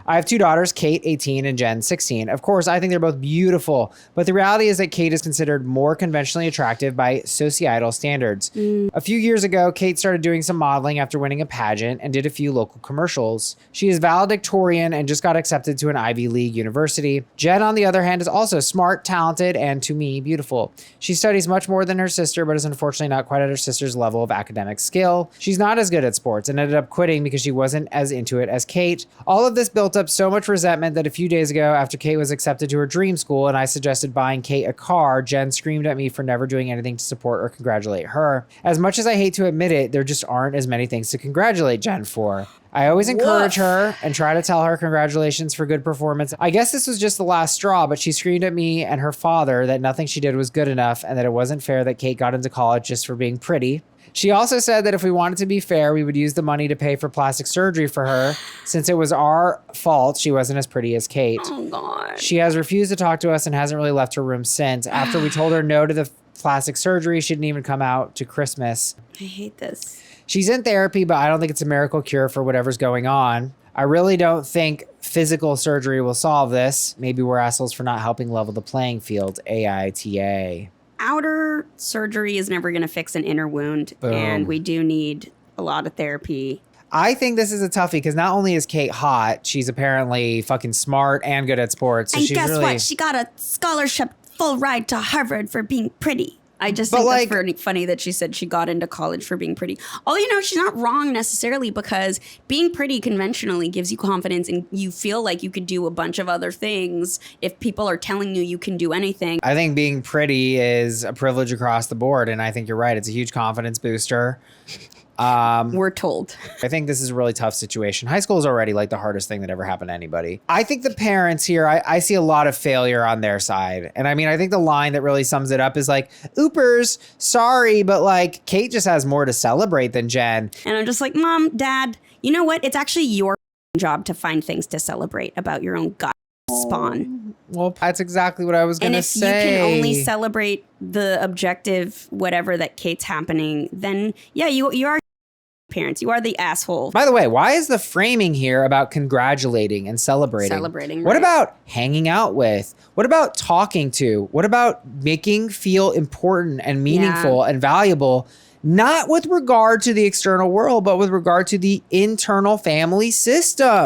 I have two daughters, Kate, 18, and Jen, 16. Of course, I think they're both beautiful, but the reality is that Kate is considered more conventionally attractive by societal standards. A few years ago, Kate started doing some modeling after winning a pageant and did a few local commercials. She is valedictorian and just got accepted to an Ivy League university. Jen, on the other hand, is also smart, talented, and to me, beautiful. She studies much more than her sister, but is unfortunately not quite at her sister's level of academic skill. She's not as good at sports and ended up quitting because she wasn't as into it as Kate. All of this built up so much resentment that a few days ago, after Kate was accepted to her dream school and I suggested buying Kate a car, Jen screamed at me for never doing anything to support or congratulate her. As much as I hate to admit it, there just aren't as many things to congratulate Jen for. I always encourage her and try to tell her congratulations for good performance. I guess this was just the last straw, but she screamed at me and her father that nothing she did was good enough and that it wasn't fair that Kate got into college just for being pretty. She also said that if we wanted to be fair, we would use the money to pay for plastic surgery for her since it was our fault she wasn't as pretty as Kate. Oh, God. She has refused to talk to us and hasn't really left her room since. After we told her no to the plastic surgery, she didn't even come out to Christmas. I hate this. She's in therapy, but I don't think it's a miracle cure for whatever's going on. I really don't think physical surgery will solve this. Maybe we're assholes for not helping level the playing field. AITA. Outer surgery is never going to fix an inner wound. Boom. And we do need a lot of therapy. I think this is a toughie because not only is Kate hot, she's apparently fucking smart and good at sports. So and she's guess really... what? She got a scholarship full ride to Harvard for being pretty. I just But think like- that's very funny that she said she got into college for being pretty. Although, you know, she's not wrong necessarily because being pretty conventionally gives you confidence and you feel like you could do a bunch of other things if people are telling you you can do anything. I think being pretty is a privilege across the board. And I think you're right. It's a huge confidence booster. We're told. I think this is a really tough situation. High school is already like the hardest thing that ever happened to anybody. I think the parents here, I see a lot of failure on their side. And I mean, I think the line that really sums it up is like, oopers, sorry, but like Kate just has more to celebrate than Jen. And I'm just like, Mom, Dad, you know what? It's actually your job to find things to celebrate about your own god spawn. Well, that's exactly what I was going And to if say. you can only celebrate the objective, whatever that Kate's happening, then yeah, you are parents. You are the asshole. By the way, why is the framing here about congratulating and celebrating? Celebrating, What right. about hanging out with? What about talking to? What about making feel important and meaningful and valuable? Not with regard to the external world, but with regard to the internal family system.